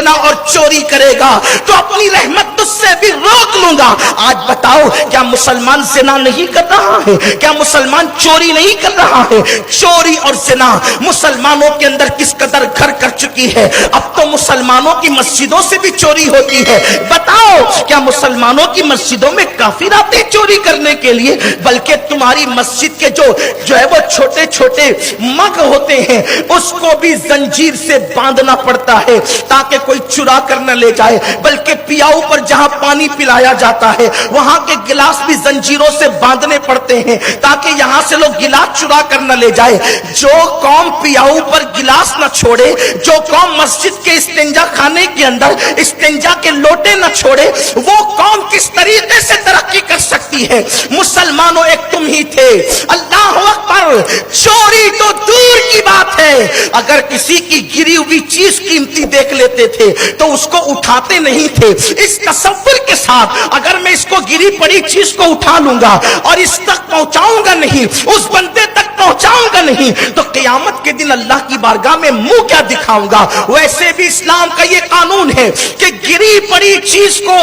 زنا اور چوری کرے گا تو اپنی رحمت تجھ سے بھی روک لوں گا۔ آج بتاؤ کیا مسلمان زنا نہیں کر رہا ہے؟ کیا مسلمان چوری نہیں کر رہا ہے؟ چوری اور زنا مسلمانوں کے اندر کس قدر گھر کر چکی ہے۔ اب تو مسلمانوں کی مسجدوں سے بھی چوری ہوتی ہے۔ بتاؤ کیا مسلمانوں کی مسجدوں میں کافر آتے چوری کرنے کے لیے؟ بلکہ تمہاری مسجد کے جو ہے وہ چھوٹے چھوٹے مگ ہوتے ہیں اس کو بھی زنجیر سے باندھنا پڑتا ہے تاکہ کوئی چرا کر نہ لے جائے۔ بلکہ پیاؤ پر جہاں پانی پلایا جاتا ہے وہاں کے گلاس بھی زنجیروں سے باندھنے پڑتے ہیں تاکہ یہاں سے لوگ گلاس چرا کر نہ لے جائے۔ جو قوم پیاؤ پر گلاس نہ چھوڑے، جو قوم مسجد کے استنجا خانے کے اندر استنجا کے لوٹے نہ چھوڑے، وہ قوم کس طریقے سے ترقی کر سکتی ہے؟ مسلمانوں ایک تم ہی تھے۔ اللہ اکبر، چوری تو دور کی بات ہے، اگر کسی کی گری ہوئی چیز قیمتی دیکھ لیتے تھے تو اس کو اٹھاتے نہیں تھے اس تصور کے ساتھ اگر میں اس کو گری پڑی چیز کو اٹھا لوں گا اور اس تک پہنچاؤں گا نہیں، اس بندے تک پہنچاؤں گا نہیں تو قیامت کے دن اللہ کی بارگاہ میں منہ کیا دکھاؤں گا۔ ویسے بھی اسلام کا یہ قانون ہے کہ گری پڑی چیز کو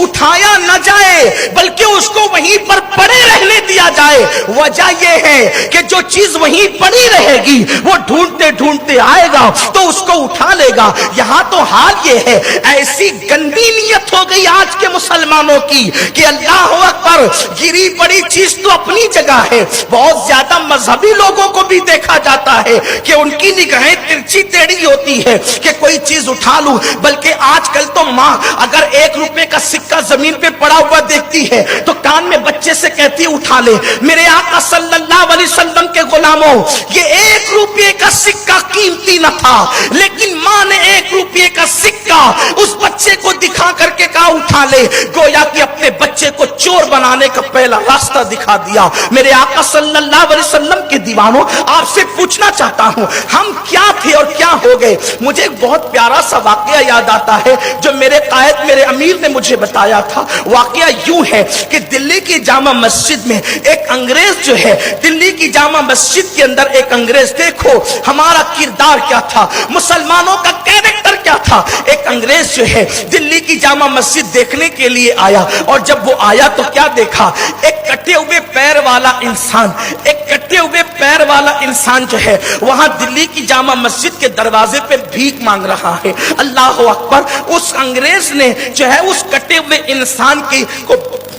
اٹھایا نہ جائے بلکہ اس کو وہیں پر پڑے رہنے دیا جائے۔ وجہ یہ ہے کہ جو چیز وہیں پڑی رہے گی وہ ڈھونڈتے ڈھونڈتے آئے گا تو اس کو اٹھا لے گا۔ یہاں تو حال یہ ہے، ایسی گندی نیت ہو گئی آج کے مسلمانوں کی کہ اللہ اکبر، گری پڑی چیز تو اپنی جگہ ہے، بہت زیادہ مذہبی لوگوں کو بھی دیکھا جاتا ہے کہ ان کی نگاہیں ترچھی ٹیڑھی ہوتی ہے کہ کوئی چیز اٹھا لوں۔ بلکہ آج کل تو ماں اگر 1 روپے کا سکہ زمین پہ پڑا ہوا دیکھتی ہے تو کان میں بچے سے کہتی ہے اٹھا لے۔ میرے آقا صلی اللہ علیہ وسلم کے غلاموں، یہ 1 روپے کا سکہ قیمتی نہ تھا لیکن ماں نے 1 روپے کا سکہ اس بچے کو دکھا کر کے کہا اٹھا لے، گویا کہ اپنے بچے کو چور بنانے کا پہلا راستہ دکھا دیا۔ میرے آقا صلی اللہ علیہ وسلم کے دیوانوں، آپ سے پوچھنا چاہتا ہوں ہم کیا تھے اور کیا ہو گئے؟ مجھے ایک بہت پیارا سا واقعہ یاد آتا ہے جو میرے قائد، میرے امیر نے مجھے بتایا تھا۔ واقعہ یوں ہے کہ دلی کی جامع مسجد میں ایک انگریز جو ہے، دلی کی جامع مسجد کے اندر ایک انگریز، دیکھو ہمارا کردار کیا تھا، مسلمانوں کا کیریکٹر کیا تھا۔ ایک انگریز جو ہے دلی کی جامع مسجد دیکھنے کے لیے آیا اور جب وہ آیا تو کیا دیکھا؟ ایک کٹے ہوئے پیر والا انسان، ایک کٹے ہوئے پیر والا انسان جو ہے وہاں دلی کی جامع مسجد کے دروازے پہ بھیک مانگ رہا ہے۔ اللہ اکبر، اس انگریز نے جو ہے اس کٹے ہوئے انسان کو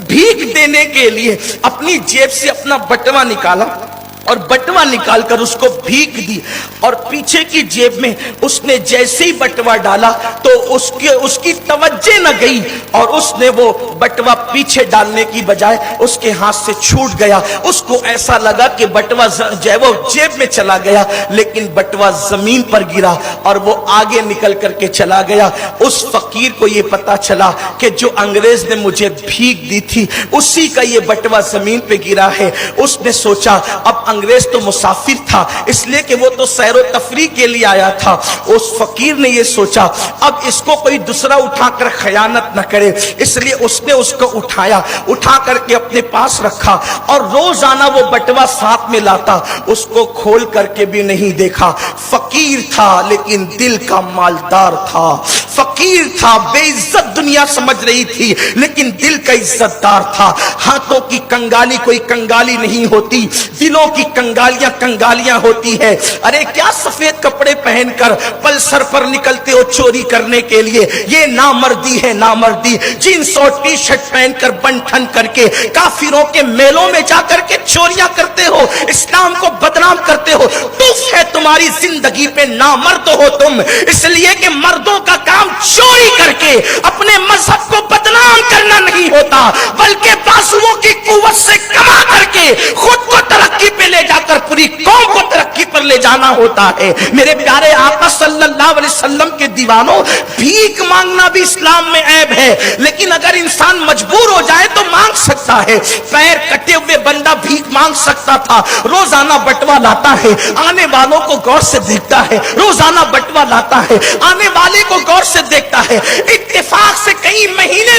بھیک دینے کے لیے اپنی جیب سے اپنا بٹوا نکالا اور بٹوا نکال کر اس کو بھیک دی اور پیچھے کی جیب میں اس نے جیسے ہی بٹوا ڈالا تو اس کی توجہ نہ گئی اور اس نے وہ بٹوا پیچھے ڈالنے کی بجائے اس کے ہاتھ سے چھوٹ گیا۔ اس کو ایسا لگا کہ بٹوا جو ہے وہ جیب میں چلا گیا لیکن بٹوا زمین پر گرا اور وہ آگے نکل کر کے چلا گیا۔ اس فقیر کو یہ پتا چلا کہ جو انگریز نے مجھے بھیک دی تھی اسی کا یہ بٹوا زمین پہ گرا ہے۔ اس نے سوچا اب انگریز تو مسافر تھا اس لیے کہ وہ تو سیر و تفریح کے لیے آیا تھا۔ اس فقیر نے یہ سوچا اب اس کو کوئی دوسرا اٹھا کر خیانت نہ کرے، اس لیے اس نے اس کو اٹھا کر کے اپنے پاس رکھا اور روزانہ وہ بٹوا ساتھ میں لاتا، اس کو کھول کر کے بھی نہیں دیکھا۔ فقیر تھا لیکن دل کا مالدار تھا، فقیر تھا، بے عزت دنیا سمجھ رہی تھی لیکن دل کا عزت دار تھا۔ ہاتھوں کی کنگالی کوئی کنگالی نہیں ہوتی، دلوں کی کنگالیاں ہوتی ہے۔ ارے کیا سفید کپڑے پہن کر پلسر پر نکلتے ہو چوری کرنے کے لیے؟ یہ نامردی ہے، نامردی۔ جینس اور ٹی شرٹ پہن کر بن ٹھن کر کے کافروں کے میلوں میں جا کر کے چوریاں کرتے ہو، اسلام کو بدنام کرتے ہو۔ ٹوف ہے تمہاری زندگی پہ، نامرد ہو تم، اس لیے کہ مردوں کا کام چوری کر کے اپنے مذہب کو بدنام کرنا نہیں ہوتا بلکہ بازوؤں کی قوت سے کما کر کے خود کو ترقی پہ لے جا کر پوری قوم کو ترقی پر لے جانا ہوتا ہے۔ میرے پیارے آقا صلی اللہ علیہ وسلم کے دیوانوں، بھیک مانگنا بھی اسلام میں عیب ہے لیکن اگر انسان مجبور ہو جائے تو مانگ سکتا ہے۔ پیر کٹے ہوئے بندہ بھیک مانگ سکتا تھا، روزانہ بٹوا لاتا ہے، آنے والوں کو غور سے دیکھتا ہے، روزانہ بٹوا لاتا ہے، آنے والے کو غور سے دیکھتا ہے۔ اتفاق سے کئی مہینے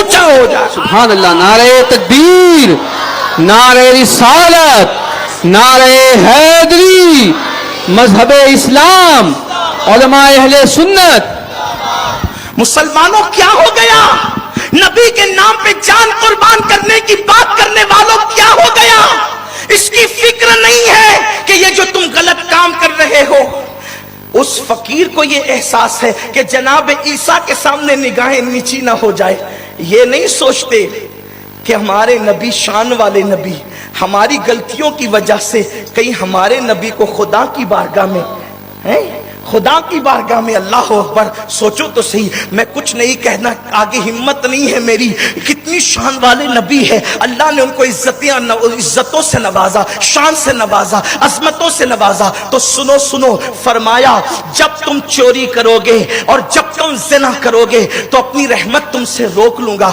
اونچا ہو جائے. سبحان اللہ. نعرہ تکبیر، نعرہ رسالت، نعرہ حیدری، مذہب اسلام، علماء اہل سنت. مسلمانوں کیا ہو گیا؟ نبی کے نام پہ جان قربان کرنے کی بات کرنے والوں کیا ہو گیا؟ اس کی فکر نہیں ہے کہ یہ جو تم غلط کام کر رہے ہو. اس فقیر کو یہ احساس ہے کہ جناب عیسیٰ کے سامنے نگاہیں نیچی نہ ہو جائے. یہ نہیں سوچتے کہ ہمارے نبی شان والے نبی، ہماری غلطیوں کی وجہ سے کہیں ہمارے نبی کو خدا کی بارگاہ میں خدا کی بارگاہ میں اللہ اکبر. سوچو تو صحیح. میں کچھ نہیں کہنا، آگے ہمت نہیں ہے میری. کتنی شان والے نبی ہے، اللہ نے ان کو عزتوں سے نوازا، شان سے نوازا، عظمتوں سے نوازا. تو سنو فرمایا جب تم چوری کرو گے اور جب تم زنا کرو گے تو اپنی رحمت تم سے روک لوں گا.